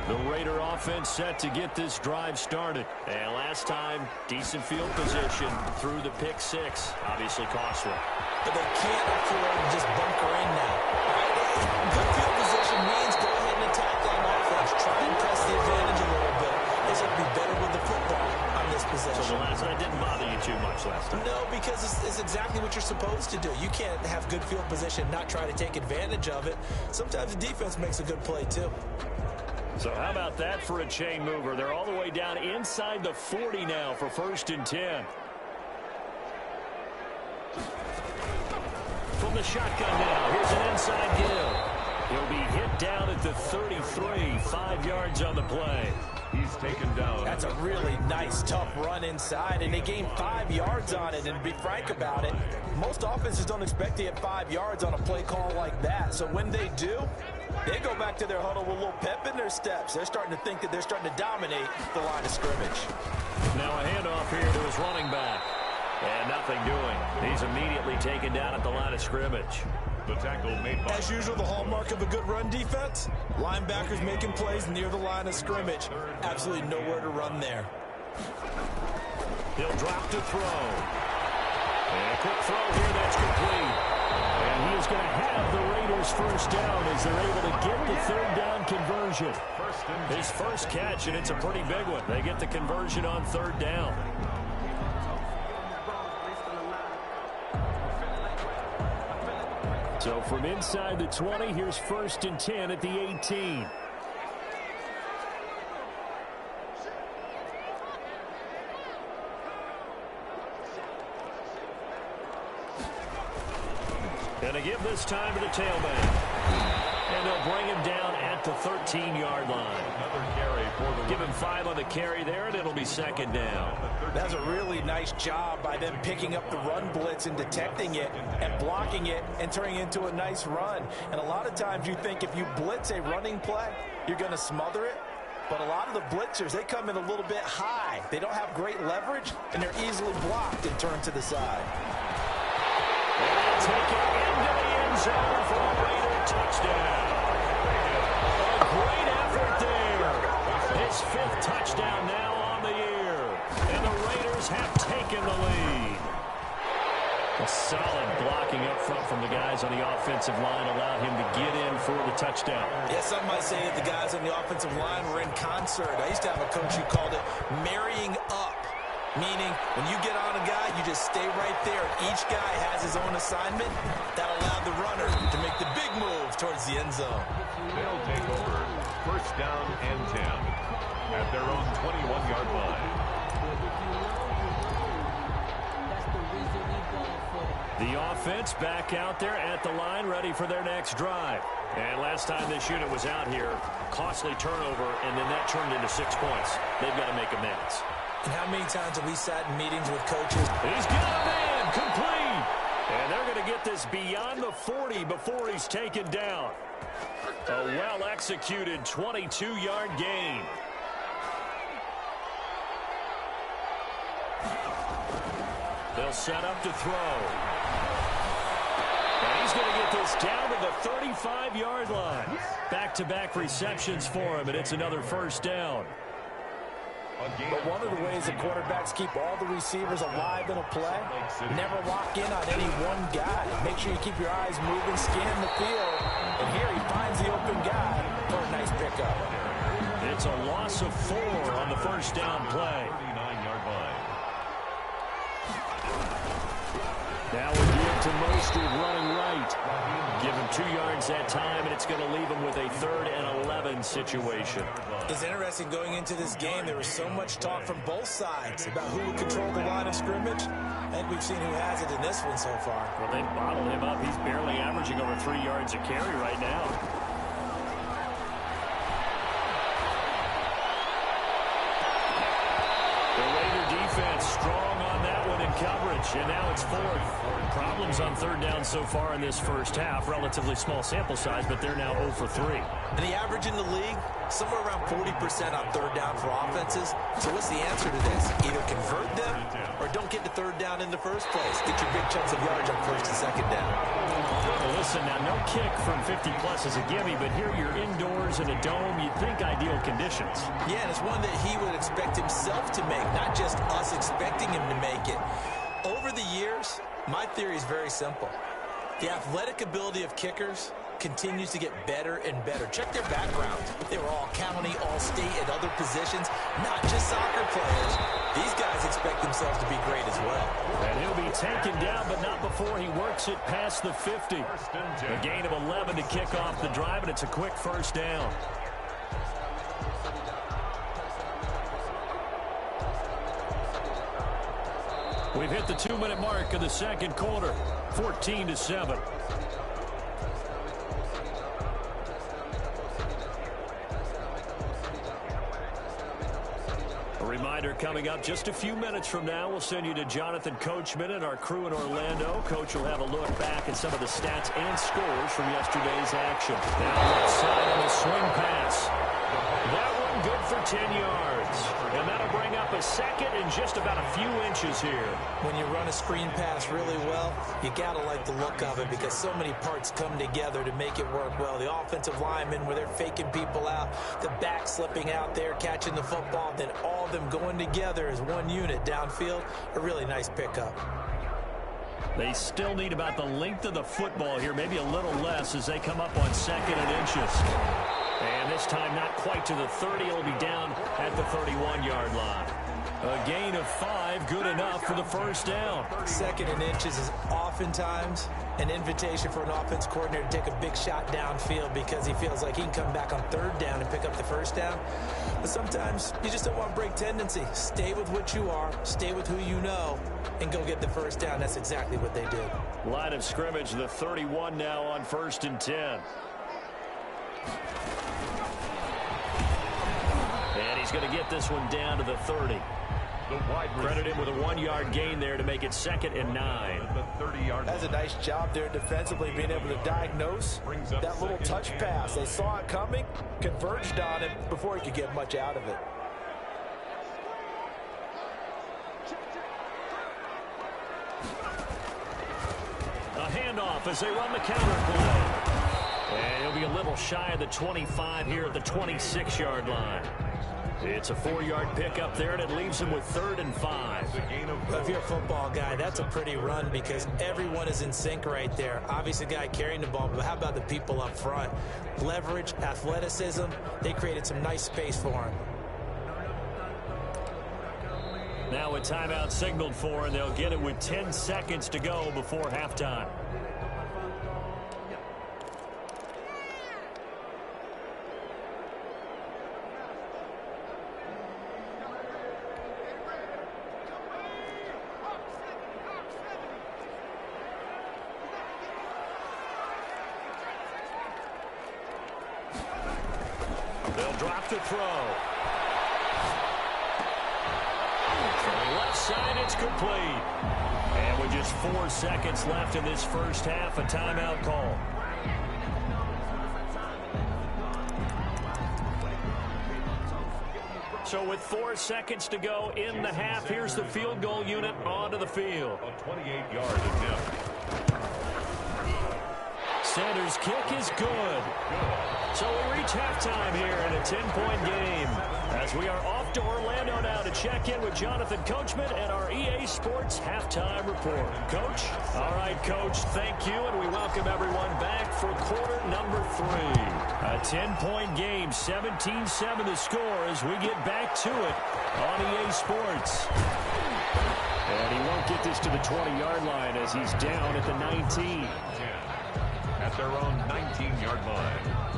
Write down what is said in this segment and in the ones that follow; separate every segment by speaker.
Speaker 1: The Raider offense set to get this drive started. And last time, decent field position through the pick six. Obviously costly.
Speaker 2: But they can't afford to just bunker in now. Good field position means go ahead and attack on offense. Try and press the advantage a little bit. They should be better with the football on this possession.
Speaker 1: So the last night didn't bother you too much last time?
Speaker 2: No, because it's exactly what you're supposed to do. You can't have good field position, not try to take advantage of it. Sometimes the defense makes a good play too.
Speaker 1: So how about that for a chain mover? They're all the way down inside the 40 now for 1st and 10. From the shotgun now, here's an inside give. He'll be hit down at the 33, 5 yards on the play.
Speaker 3: He's taken down.
Speaker 2: That's a really nice, tough run inside, and they gained 5 yards on it. And to be frank about it, most offenses don't expect to get 5 yards on a play call like that. So when they do, they go back to their huddle with a little pep in their steps. They're starting to think that they're starting to dominate the line of scrimmage.
Speaker 1: Now a handoff here to his running back. And nothing doing. He's immediately taken down at the line of scrimmage.
Speaker 3: The tackle made by...
Speaker 2: As usual, the hallmark of a good run defense, linebackers making plays near the line of scrimmage. Absolutely nowhere to run there.
Speaker 1: He'll drop to throw. And a quick throw here, that's complete. And he is going to have the Raiders first down as they're able to get the third down conversion. His first catch, and it's a pretty big one. They get the conversion on third down. So from inside the 20, here's 1st and 10 at the 18. And a give this time to the tailback. And they'll bring him down at the 13-yard line.
Speaker 3: Another carry for the...
Speaker 1: Give him 5 on the carry there, and it'll be 2nd down.
Speaker 2: That's a really nice job by them picking up the run blitz and detecting it and blocking it and turning it into a nice run. And a lot of times you think if you blitz a running play, you're going to smother it. But a lot of the blitzers, they come in a little bit high. They don't have great leverage, and they're easily blocked and turned to the side.
Speaker 1: And they'll take it into the end zone for a Raider touchdown. A great effort there. His 5th touchdown now on the year. And the Raiders have taken the lead. A solid blocking up front from the guys on the offensive line allowed him to get in for the touchdown.
Speaker 2: Yeah, some might say that the guys on the offensive line were in concert. I used to have a coach who called it marrying up. Meaning, when you get on a guy, you just stay right there. Each guy has his own assignment. That allowed the runner to make the big move towards the end zone.
Speaker 3: They'll take over 1st down and 10 at their own 21-yard line.
Speaker 1: The offense back out there at the line, ready for their next drive. And last time this unit was out here, costly turnover, and then that turned into 6 points. They've got to make amends.
Speaker 2: And how many times have we sat in meetings with coaches?
Speaker 1: He's got a man, complete. And they're going to get this beyond the 40 before he's taken down. A well-executed 22-yard gain. They'll set up to throw. And he's going to get this down to the 35-yard line. Back-to-back receptions for him, and it's another 1st down.
Speaker 2: But one of the ways the quarterbacks keep all the receivers alive in a play, never lock in on any one guy. Make sure you keep your eyes moving, scan the field. And here he finds the open guy for a nice pickup.
Speaker 1: It's a loss of 4 on the 1st down play.
Speaker 3: 39-yard line.
Speaker 1: Now we give to Mostert running right. Give him 2 yards that time, and it's going to leave him with a 3rd and 11 situation.
Speaker 2: It's interesting going into this game. There was so much talk from both sides about who would control the line of scrimmage. I think we've seen who has it in this one so far.
Speaker 1: Well, they bottled him up. He's barely averaging over 3 yards a carry right now. The Raider defense strong on that one in coverage. coverage, and now it's fourth. Problems on third down so far in this first half. Relatively small sample size, but they're now 0 for 3.
Speaker 2: And the average in the league, somewhere around 40% on third down for offenses. So what's the answer to this? Either convert them or don't get to third down in the first place. Get your big chunks of yards on first and second down.
Speaker 1: Well, listen, now no kick from 50-plus is a gimme, but here you're indoors in a dome. You'd think ideal conditions.
Speaker 2: Yeah, and it's one that he would expect himself to make, not just us expecting him to make it. Over the years, my theory is very simple. The athletic ability of kickers continues to get better and better. Check their background. They were all county, all state, at other positions, not just soccer players. These guys expect themselves to be great as well.
Speaker 1: And he'll be taken down, but not before he works it past the 50. A gain of 11 to kick off the drive, and it's a quick first down. We've hit the 2-minute mark of the second quarter, 14-7. A reminder coming up just a few minutes from now. We'll send you to Jonathan Coachman and our crew in Orlando. Coach will have a look back at some of the stats and scores from yesterday's action. Now left side on the swing pass. That one good for 10 yards. And that'll bring up a second in just about a few inches here.
Speaker 2: When you run a screen pass really well, you got to like the look of it because so many parts come together to make it work well. The offensive linemen where they're faking people out, the back slipping out there, catching the football, then all of them going together as one unit downfield. A really nice pickup.
Speaker 1: They still need about the length of the football here, maybe a little less as they come up on second and inches. And this time not quite to the 30. It'll be down at the 31-yard line. A gain of 5, good enough for the first down.
Speaker 2: Second and inches is oftentimes an invitation for an offense coordinator to take a big shot downfield because he feels like he can come back on third down and pick up the first down. But sometimes you just don't want to break tendency. Stay with what you are, stay with who you know, and go get the first down. That's exactly what they did.
Speaker 1: Line of scrimmage, the 31 now on 1st and 10. And he's going to get this one down to the 30. Credit him with a 1-yard gain there to make it 2nd and 9.
Speaker 2: That's a nice job there defensively, being able to diagnose that little touch pass. They saw it coming, converged on it before he could get much out of it.
Speaker 1: A handoff as they run the counter play. And he'll be a little shy of the 25 here at the 26-yard line. It's a 4-yard pickup there, and it leaves him with 3rd and 5.
Speaker 2: Well, if you're a football guy, that's a pretty run because everyone is in sync right there. Obviously, the guy carrying the ball, but how about the people up front? Leverage, athleticism, they created some nice space for him.
Speaker 1: Now a timeout signaled for, and they'll get it with 10 seconds to go before halftime. They'll drop to throw. From the left side, it's complete. And with just 4 seconds left in this first half, a timeout call. So with 4 seconds to go in the half, here's the field goal unit onto the field.
Speaker 3: A 28-yard attempt.
Speaker 1: Sanders' kick is good. So we reach halftime here in a 10-point game as we are off to Orlando now to check in with Jonathan Coachman and our EA Sports Halftime Report. Coach? All right, Coach, thank you, and we welcome everyone back for quarter number 3. A 10-point game, 17-7 the score as we get back to it on EA Sports. And he won't get this to the 20-yard line as he's down at the 19.
Speaker 3: At their own 19-yard line.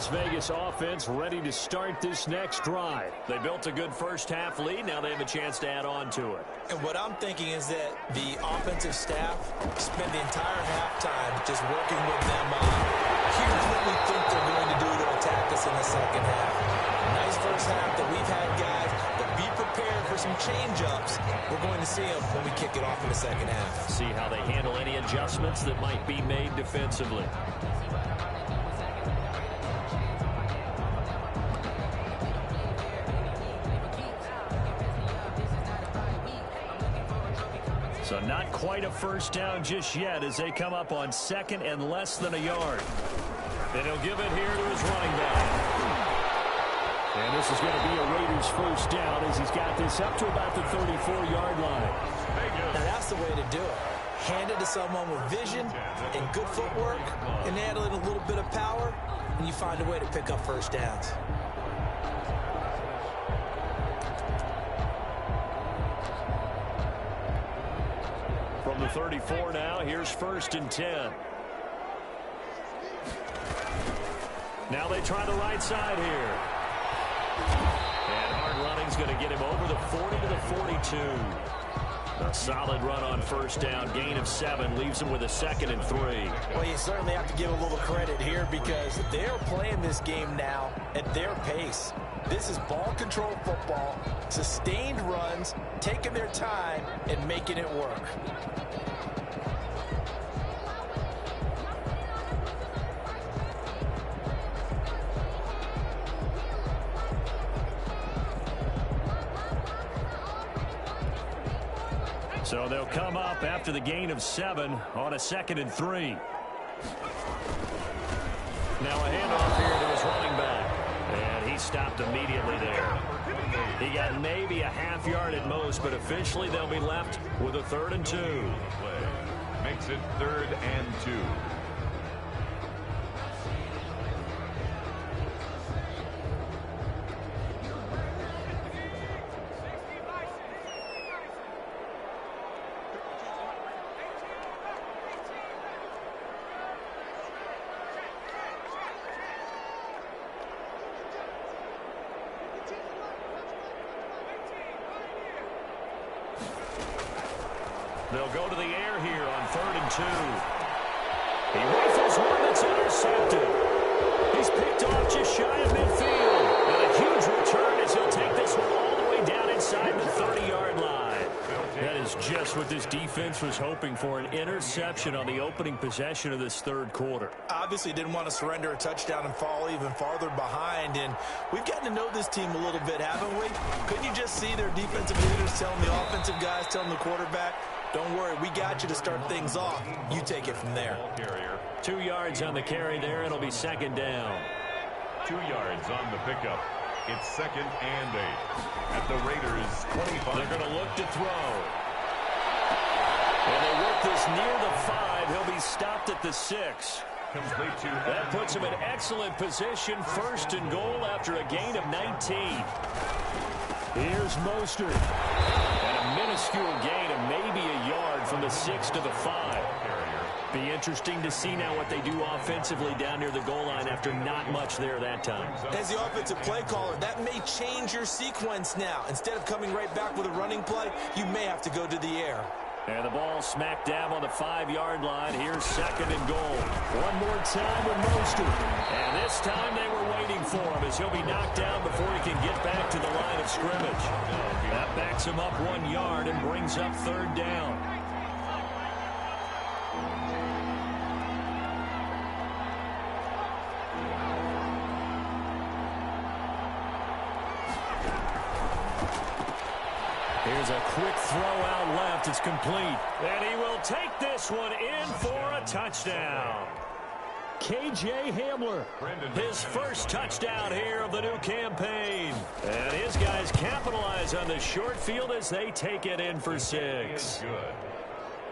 Speaker 1: Las Vegas offense ready to start this next drive. They built a good first-half lead. Now they have a chance to add on to it.
Speaker 2: And what I'm thinking is that the offensive staff spent the entire halftime just working with them on, here's what we think they're going to do to attack us in the second half. Nice first half that we've had, guys, but be prepared for some change-ups. We're going to see them when we kick it off in the second half.
Speaker 1: See how they handle any adjustments that might be made defensively. So not quite a first down just yet as they come up on second and less than a yard. Then he'll give it here to his running back. And this is going to be a Raiders first down as he's got this up to about the 34-yard line.
Speaker 2: Now that's the way to do it. Hand it to someone with vision and good footwork and add in a little bit of power, and you find a way to pick up first downs.
Speaker 1: From the 34 now, here's 1st and 10. Now they try the right side here. And hard running's going to get him over the 40 to the 42. A solid run on first down, gain of 7, leaves him with a 2nd and 3.
Speaker 2: Well, you certainly have to give a little credit here because they're playing this game now at their pace. This is ball control football, sustained runs, taking their time and making it work.
Speaker 1: So they'll come up after the gain of 7 on a 2nd and 3. Now a handoff here to his running back. And he stopped immediately there. He got maybe a half yard at most, but officially they'll be left with a 3rd and 2.
Speaker 3: Makes it 3rd and 2.
Speaker 1: They'll go to the air here on 3rd and 2. He rifles one that's intercepted. He's picked off just shy of midfield. And a huge return as he'll take this one all the way down inside the 30-yard line. That is just what this defense was hoping for, an interception on the opening possession of this 3rd quarter.
Speaker 2: Obviously didn't want to surrender a touchdown and fall even farther behind. And we've gotten to know this team a little bit, haven't we? Couldn't you just see their defensive leaders telling the offensive guys, telling the quarterback, don't worry, we got you to start things off. You take it from there.
Speaker 1: 2 yards on the carry there. It'll be 2nd down.
Speaker 3: 2 yards on the pickup. It's 2nd and 8. At the Raiders' 25.
Speaker 1: They're going to look to throw. And they work this near the 5. He'll be stopped at the 6.
Speaker 3: Complete to
Speaker 1: that puts him in excellent position. 1st and goal after a gain of 19. Here's Mostert. And a minuscule gain of maybe a yard from the 6 to the 5. Be interesting to see now what they do offensively down near the goal line after not much there that time.
Speaker 2: As the offensive play caller, that may change your sequence now. Instead of coming right back with a running play, you may have to go to the air.
Speaker 1: And the ball smack dab on the 5-yard line. Here's 2nd and goal. One more time with Mostert. And this time they were waiting for him as he'll be knocked down before he can get back to the line of scrimmage. That backs him up 1 yard and brings up 3rd down. Here's a quick throw out left. It's complete. And he will take this one in for a touchdown. K.J. Hamler, his first touchdown here of the new campaign. And his guys capitalize on the short field as they take it in for 6.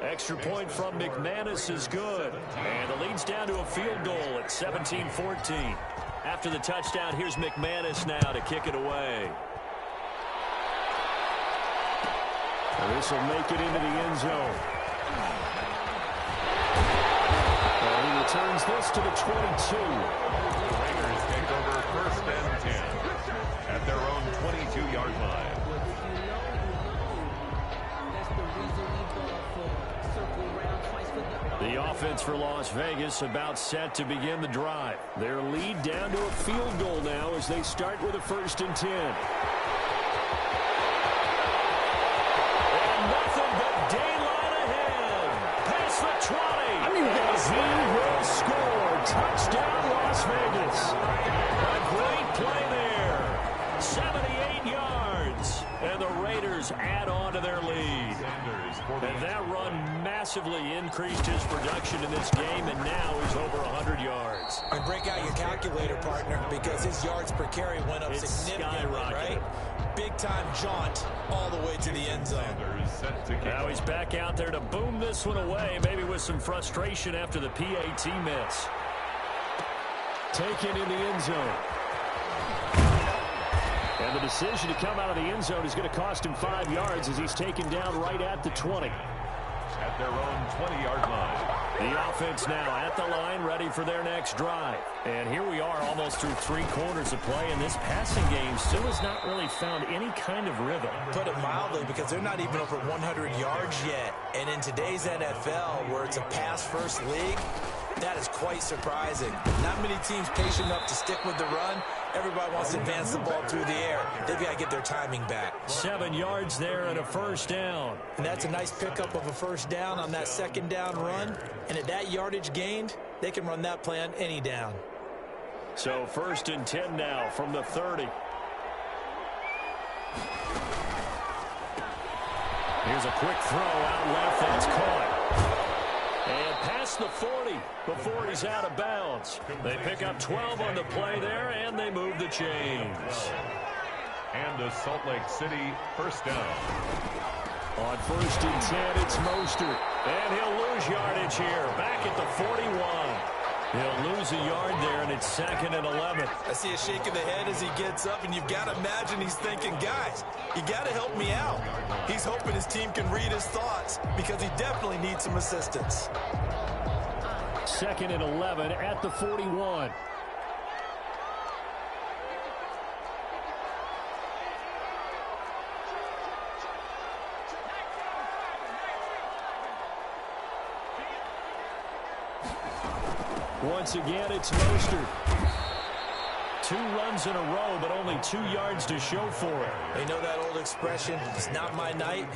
Speaker 1: Extra point from McManus is good. And the lead's down to a field goal at 17-14. After the touchdown, here's McManus now to kick it away. This will make it into the end zone. And he returns this to the 22. The offense for Las Vegas about set to begin the drive. Their lead down to a field goal now as they start with a 1st and 10. And nothing but daylight ahead. Past the 20. As he will score. Touchdown, Las Vegas. A great play there. 78 yards. And the Raiders add on to their lead. And that run massively increased his production in this game, and now he's over 100 yards.
Speaker 2: And break out your calculator, partner, because his yards per carry went up significantly, right? Big-time jaunt all the way to the end zone.
Speaker 1: Now he's back out there to boom this one away, maybe with some frustration after the PAT miss. Taken in the end zone. And the decision to come out of the end zone is going to cost him 5 yards as he's taken down right at the 20.
Speaker 3: At their own 20-yard line.
Speaker 1: The offense now at the line, ready for their next drive. And here we are almost through 3 quarters of play, and this passing game still has not really found any kind of rhythm.
Speaker 2: Put it mildly, because they're not even over 100 yards yet. And in today's NFL, where it's a pass-first league, that is quite surprising. Not many teams patient enough to stick with the run. Everybody wants to advance the ball through the air. They've got to get their timing back.
Speaker 1: 7 yards there and a 1st down.
Speaker 2: And that's a nice pickup of a 1st down on that 2nd down run. And at that yardage gained, they can run that play on any down.
Speaker 1: So 1st and 10 now from the 30. Here's a quick throw out left that's caught. And past the 40 before he's out of bounds. They pick up 12 on the play there, and they move the chains.
Speaker 3: And the Salt Lake City 1st down.
Speaker 1: On 1st and 10, it's Mostert. And he'll lose yardage here. Back at the 41. He'll lose a yard there, and it's 2nd and 11.
Speaker 2: I see a shake of the head as he gets up, and you've got to imagine he's thinking, guys, you got to help me out. He's hoping his team can read his thoughts because he definitely needs some assistance.
Speaker 1: 2nd and 11 at the 41. Once again, it's Mostert. 2 runs in a row, but only 2 yards to show for it.
Speaker 2: You know that old expression, it's not my night.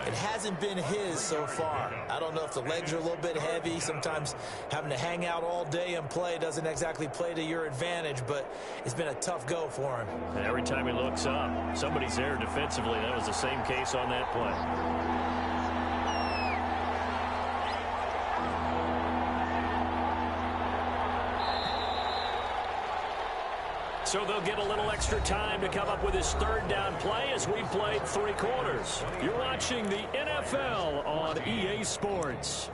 Speaker 2: It hasn't been his so far. I don't know if the legs are a little bit heavy. Sometimes having to hang out all day and play doesn't exactly play to your advantage, but it's been a tough go for him.
Speaker 1: And every time he looks up, somebody's there defensively. That was the same case on that play. So they'll get a little extra time to come up with his 3rd down play as we played 3 quarters. You're watching the NFL on EA Sports.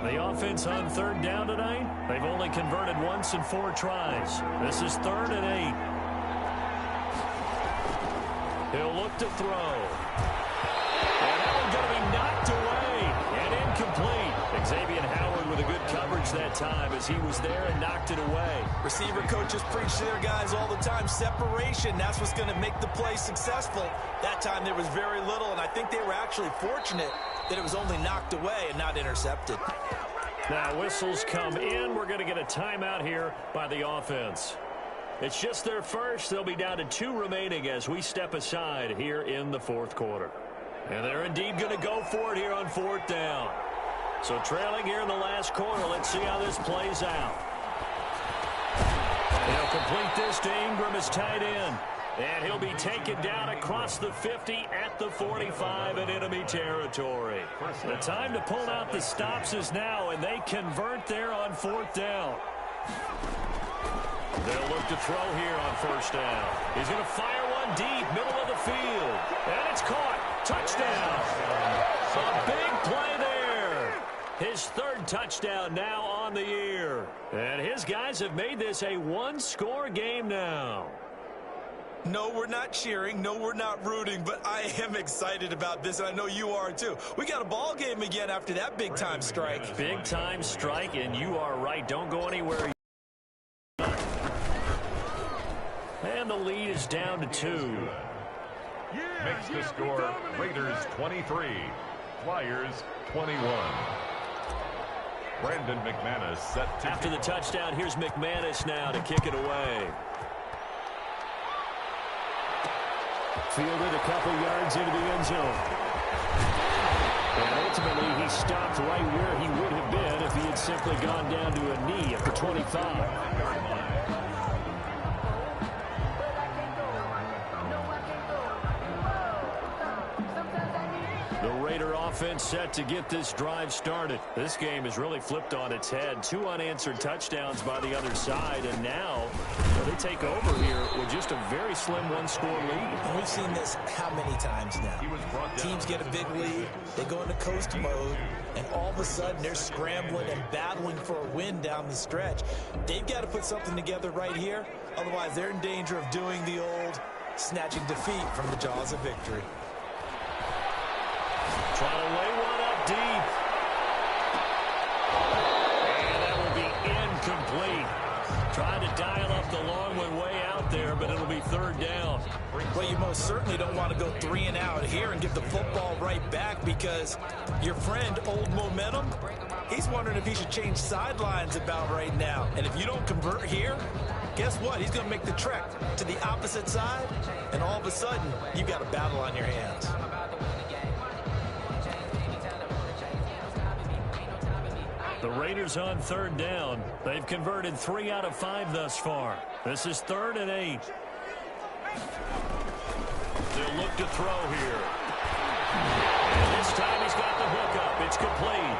Speaker 1: The offense on 3rd down tonight, they've only converted once in 4 tries. This is 3rd and 8. He'll look to throw. And that one's going to be knocked away and incomplete. Xavier Howard with a good coverage that time as he was there and knocked it away.
Speaker 2: Receiver coaches preach to their guys all the time. Separation, that's what's going to make the play successful. That time there was very little, and I think they were actually fortunate that it was only knocked away and not intercepted.
Speaker 1: Now whistles come in. We're going to get a timeout here by the offense. It's just their first. They'll be down to 2 remaining as we step aside here in the 4th quarter. And they're indeed going to go for it here on 4th down. So trailing here in the last quarter, let's see how this plays out. They'll complete this to Ingram as tight end. And he'll be taken down across the 50 at the 45 in enemy territory. The time to pull out the stops is now, and they convert there on 4th down. They'll look to throw here on 1st down. He's going to fire one deep, middle of the field. And it's caught. Touchdown. A big play there. His third touchdown now on the year. And his guys have made this a one-score game now.
Speaker 2: No, we're not cheering. No, we're not rooting. But I am excited about this, and I know you are too. We got a ball game again after that big-time strike.
Speaker 1: Big-time strike, and you are right. Don't go anywhere. And the lead is down to 2.
Speaker 3: Makes the score Raiders 23, Flyers 21. Brandon McManus set to
Speaker 1: after the touchdown. Here's McManus now to kick it away. Fielded a couple yards into the end zone. And ultimately, he stopped right where he would have been if he had simply gone down to a knee at the 25. Offense set to get this drive started. This game is really flipped on its head. 2 unanswered touchdowns by the other side, and now they take over here with just a very slim one-score lead.
Speaker 2: And we've seen this how many times now? Teams get a big lead, they go into coast mode, and all of a sudden they're scrambling and battling for a win down the stretch. They've got to put something together right here, otherwise they're in danger of doing the old snatching defeat from the jaws of victory.
Speaker 1: Trying to lay one up deep. And that will be incomplete. Trying to dial up the long one way out there, but it'll be third down.
Speaker 2: Well, you most certainly don't want to go 3 and out here and get the football right back, because your friend, Old Momentum, he's wondering if he should change sidelines about right now. And if you don't convert here, guess what? He's going to make the trek to the opposite side, and all of a sudden, you've got a battle on your hands.
Speaker 1: The Raiders on third down. They've converted 3 out of 5 thus far. This is 3rd and 8. They'll look to throw here. And this time he's got the hook up. It's complete.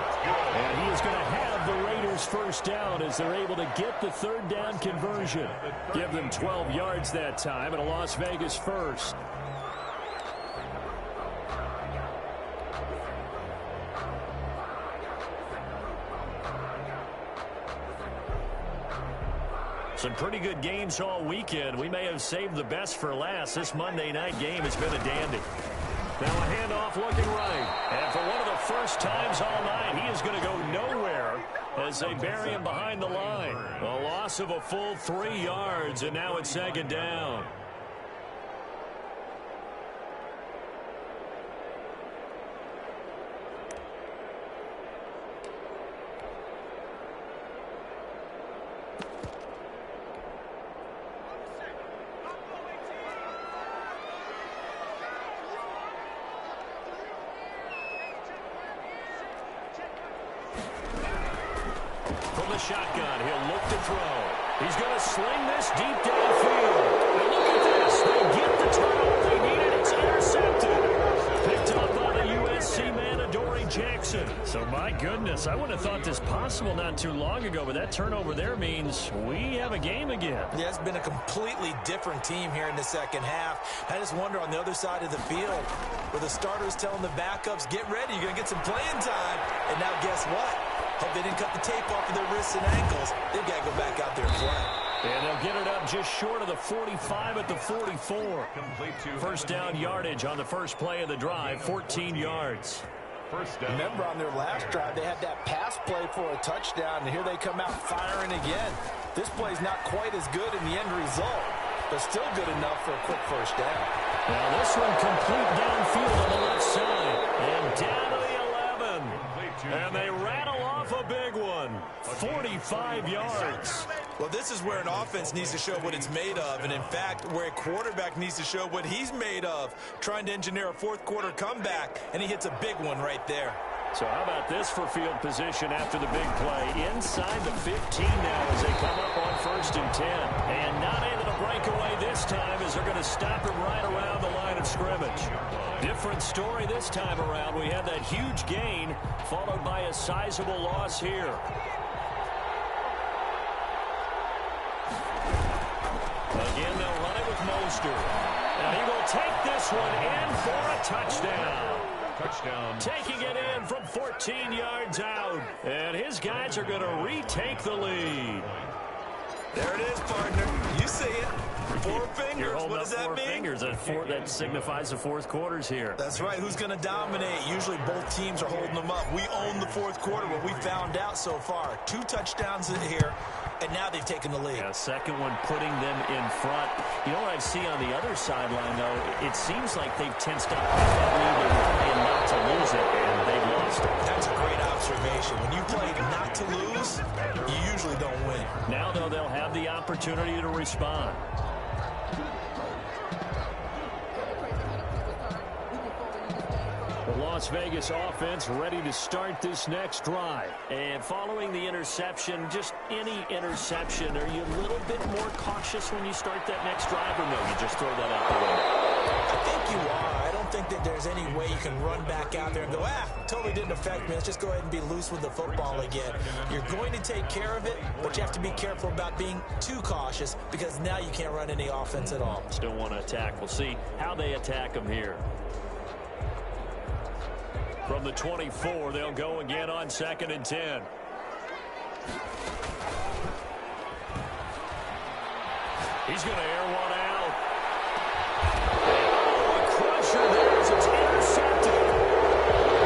Speaker 1: And he is going to have the Raiders first down as they're able to get the third down conversion. Give them 12 yards that time and a Las Vegas first. Some pretty good games all weekend. We may have saved the best for last. This Monday night game has been a dandy. Now a handoff looking right. And for one of the first times all night, he is going to go nowhere as they bury him behind the line. A loss of a full 3 yards, and now it's 2nd down. Shotgun. He'll look to throw. He's going to sling this deep downfield. And look at this. They get the turnover they needed. It's intercepted. Picked up by the USC man, Adoree Jackson. So, my goodness, I wouldn't have thought this possible not too long ago, but that turnover there means we have a game again.
Speaker 2: Yeah, it's been a completely different team here in the second half. I just wonder on the other side of the field, where the starters telling the backups, get ready, you're going to get some playing time. And now guess what? Hope they didn't cut the tape off of their wrists and ankles. They've got to go back out there and play.
Speaker 1: And they'll get it up just short of the 45 at the 44. First down yardage on the first play of the drive, 14 yards.
Speaker 3: First down.
Speaker 2: Remember on their last drive, they had that pass play for a touchdown, and here they come out firing again. This play's not quite as good in the end result, but still good enough for a quick first down.
Speaker 1: Now this one complete downfield on the left side. And down to the 11. And they rattle off a big one. 45 yards.
Speaker 2: Well, this is where an offense needs to show what it's made of. And, in fact, where a quarterback needs to show what he's made of. Trying to engineer a fourth-quarter comeback, and he hits a big one right there.
Speaker 1: So how about this for field position after the big play? Inside the 15 now as they come up on 1st and 10. And not able to break away this time as they're going to stop him right around the line of scrimmage. Different story this time around. We had that huge gain followed by a sizable loss here. Again, they'll run it with Mostert. And he will take this one in for a touchdown.
Speaker 3: Touchdown.
Speaker 1: Taking it in from 14 yards out. And his guys are going to retake the lead.
Speaker 2: There it is, partner. You see it. Four fingers. What does that mean?
Speaker 1: Fingers. That signifies the fourth quarter's here.
Speaker 2: That's right. Who's going to dominate? Usually both teams are holding them up. We own the fourth quarter, what we found out so far. 2 touchdowns here, and now they've taken the lead.
Speaker 1: Yeah, second one putting them in front. You know what I see on the other sideline, though? It seems like they've tensed up that lead. They were playing not to lose it, and they've lost it.
Speaker 2: That's a great observation. When you play not to lose, you usually don't win.
Speaker 1: Now, though, they'll have the opportunity to respond. The Las Vegas offense ready to start this next drive. And following the interception, just any interception, are you a little bit more cautious when you start that next drive, or no, you just throw that out the window?
Speaker 2: I think you are. I don't think that there's any way you can run back out there and go, totally didn't affect me. Let's just go ahead and be loose with the football again. You're going to take care of it, but you have to be careful about being too cautious because now you can't run any offense at all.
Speaker 1: Still want to attack. We'll see how they attack them here. From the 24, they'll go again on 2nd and 10. He's going to air one out. Oh, a crusher there as it's intercepted.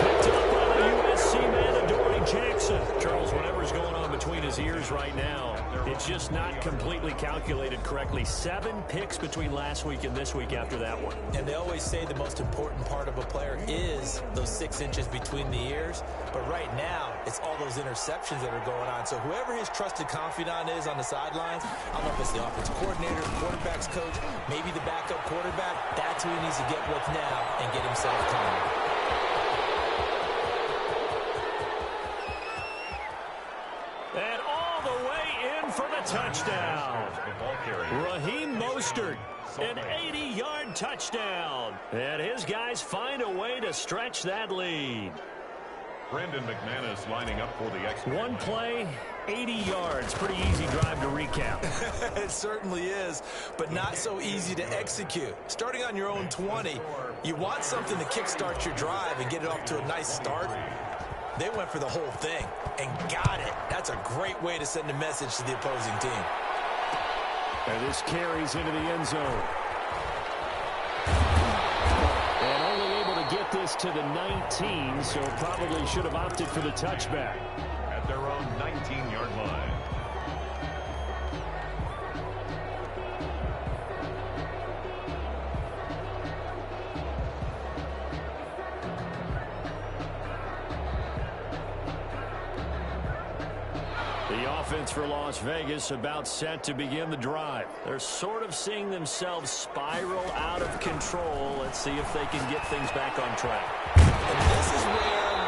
Speaker 1: Picked up by the USC man, Adoree Jackson. Charles, whatever's going on between his ears right now, it's just not completely calculated correctly. 7 picks between last week and this week after that one.
Speaker 2: And they always say the most important part of a player is those 6 inches between the ears. But right now, it's all those interceptions that are going on. So whoever his trusted confidant is on the sidelines, I don't know if it's the offensive coordinator, the quarterback's coach, maybe the backup quarterback, that's who he needs to get with now and get himself calm.
Speaker 1: And all the way in for the touchdown. Raheem Mostert, an 80-yard touchdown. And his guys find a way to stretch that lead.
Speaker 3: Brandon McManus lining up for the extra.
Speaker 1: One play, 80 yards. Pretty easy drive to recap.
Speaker 2: It certainly is, but not so easy to execute. Starting on your own 20, you want something to kickstart your drive and get it off to a nice start. They went for the whole thing and got it. That's a great way to send a message to the opposing team.
Speaker 1: And this carries into the end zone. And only able to get this to the 19, so probably should have opted for the touchback.
Speaker 3: At their own 19-yard line.
Speaker 1: The offense for Las Vegas about set to begin the drive. They're sort of seeing themselves spiral out of control. Let's see if they can get things back on track.
Speaker 2: And this is where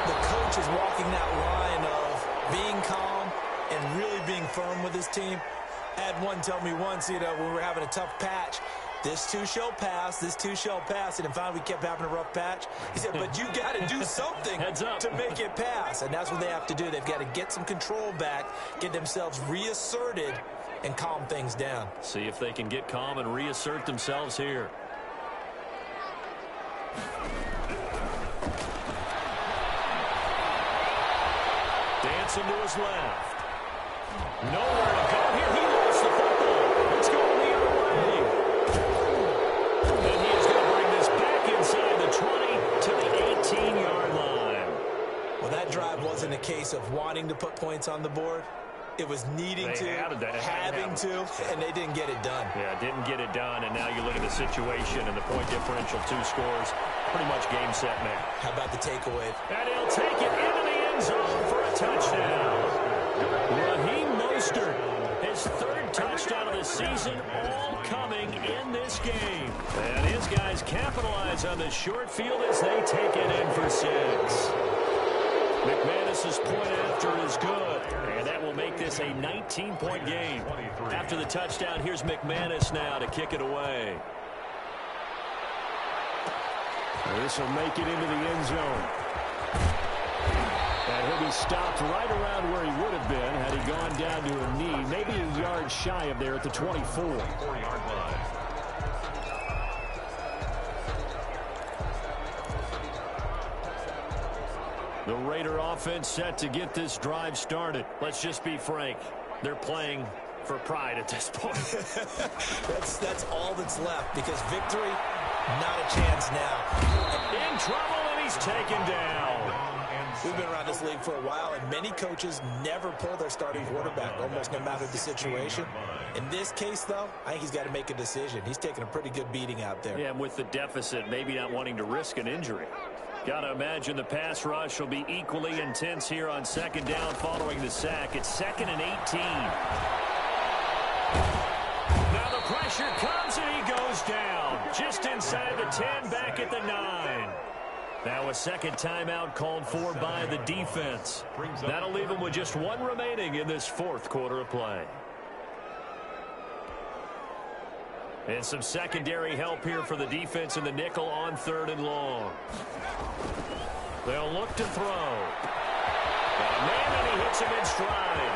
Speaker 2: the coach is walking that line of being calm and really being firm with his team. I had one tell me once, when we were having a tough patch, this too shall pass, this too shall pass. And then finally we kept having a rough patch. He said, but you got to do something to make it pass. And that's what they have to do. They've got to get some control back, get themselves reasserted, and calm things down.
Speaker 1: See if they can get calm and reassert themselves here. Dancing to his left. Nowhere to go here. He lost the football. It's going the other way. And he is going to bring this back inside the 20 to the 18-yard line.
Speaker 2: Well, that drive wasn't a case of wanting to put points on the board. It was needing to, having to, and they didn't get it done.
Speaker 1: Yeah, didn't get it done, and now you look at the situation and the point differential, 2 scores, pretty much game, set, match.
Speaker 2: How about the takeaway?
Speaker 1: And he'll take it into the end zone for a touchdown. Raheem Mostert, his 3rd touchdown of the season, all coming in this game. And his guys capitalize on the short field as they take it in for 6. McManus's point after is good, and that will make this a 19-point game. After the touchdown, here's McManus now to kick it away. This will make it into the end zone. And he'll be stopped right around where he would have been had he gone down to a knee, maybe a yard shy of there at the 24.
Speaker 3: 4-yard line.
Speaker 1: The Raider offense set to get this drive started. Let's just be frank. They're playing for pride at this point.
Speaker 2: that's all that's left, because victory, not a chance now.
Speaker 1: In trouble, and he's taken down.
Speaker 2: We've been around this league for a while, and many coaches never pull their starting quarterback, almost no matter the situation. In this case, though, I think he's got to make a decision. He's taking a pretty good beating out there.
Speaker 1: Yeah, with the deficit, maybe not wanting to risk an injury. Got to imagine the pass rush will be equally intense here on second down following the sack. It's 2nd and 18. Now the pressure comes, and he goes down. Just inside the 10, back at the 9. Now a second timeout called for by the defense. That'll leave him with just one remaining in this fourth quarter of play. And some secondary help here for the defense in the nickel on 3rd and long. They'll look to throw. And he hits him in stride.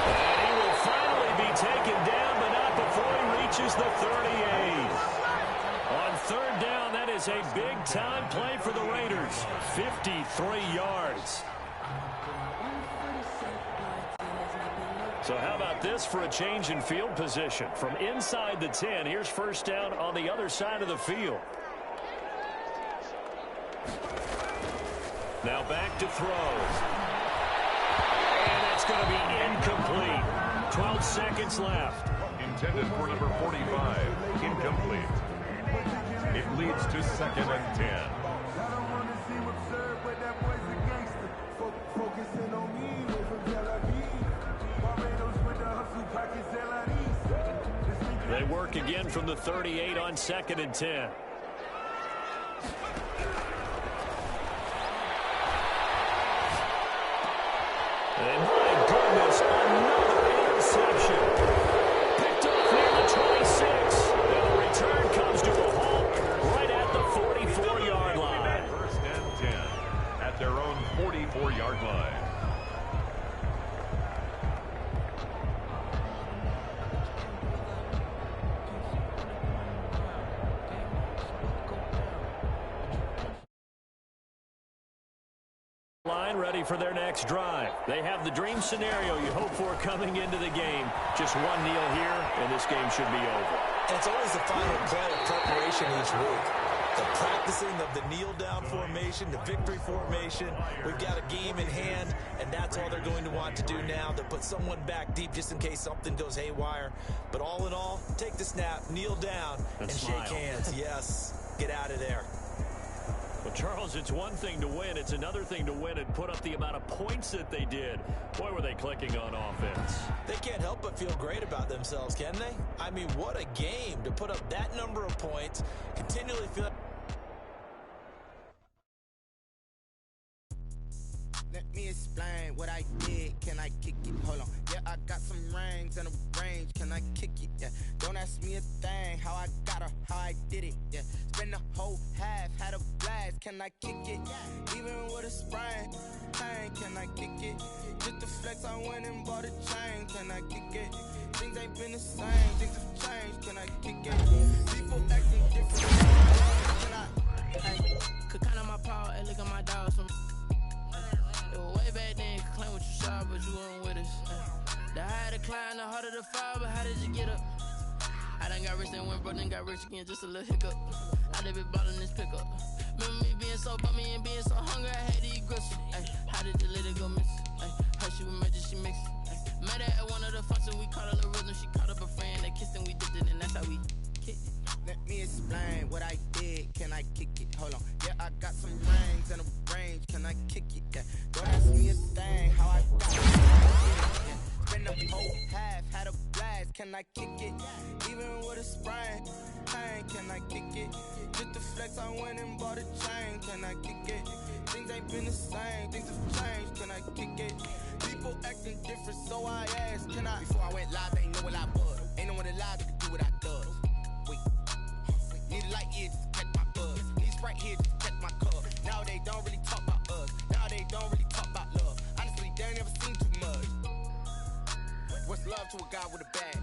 Speaker 1: And he will finally be taken down, but not before he reaches the 38. On 3rd down, that is a big-time play for the Raiders. 53 yards. So how about this for a change in field position? From inside the 10, here's first down on the other side of the field. Now back to throw. And that's going to be incomplete. 12 seconds left.
Speaker 3: Intended for number 45. Incomplete. It leads to 2nd and 10.
Speaker 1: They work again from the 38 on 2nd and 10. And my goodness, another interception. Picked up near the 26. And the return comes to a halt right at the 44-yard line.
Speaker 3: 1st and 10 at their own 44-yard line.
Speaker 1: Line ready for their next drive. They have the dream scenario you hope for coming into the game. Just one kneel here, and this game should be over.
Speaker 2: And it's always the final play of preparation each week. The practicing of the kneel-down formation, the victory formation. We've got a game in hand, and that's all they're going to want to do now. They'll put someone back deep just in case something goes haywire. But all in all, take the snap, kneel down, and shake hands. Yes, get out of there.
Speaker 1: Well, Charles, it's one thing to win. It's another thing to win and put up the amount of points that they did. Boy, were they clicking on offense.
Speaker 2: They can't help but feel great about themselves, can they? I mean, what a game to put up that number of points, continually feel.
Speaker 4: Let me explain what I did. Can I kick it? Hold on. Yeah, I got some rings and a range. Can I kick it? Yeah. Don't ask me a thing. How I got her, how I did it. Yeah. Spend the whole half, had a blast. Can I kick it? Even with a sprain. Pain, can I kick it? Just the flex, I went and bought a chain. Can I kick it? Things ain't been the same. Things have changed. Can I kick it? People acting different. Can I? Hey, could count on my power and look at my dogs from. Way back then, you could claim what you saw, but you weren't with us. The higher the climb, the harder the fall, but how did you get up? I done got rich and went broke, then got rich again, just a little hiccup. I done been ballin' this pickup. Remember me being so bummy and being so hungry, I had to eat gristle. How did the lady go miss? Her she was magic, she mixed. Met her at one of the functions, we caught her the rhythm, she caught up a friend, they kissed and we dipped it, and that's how we kicked it. Let me explain what I did. Can I kick it? Hold on. Yeah, I got some rings and a range. Can I kick it? Yeah. Don't ask me a thing. How I got it? Yeah. Spend the whole half, had a blast. Can I kick it? Even with a sprain. Pain, can I kick it? Just the flex, I went and bought a chain. Can I kick it? Things ain't been the same. Things have changed. Can I kick it? People acting different, so I asked. Can I? Before I went live, they ain't know what I was. Ain't no one alive that could do what I does. Need a light here just to catch my buzz. Need Sprite here just to catch my cup. Now they don't really talk about us. Now they don't really talk about love. Honestly, they ain't never seen too much. What's love to a guy with a bag?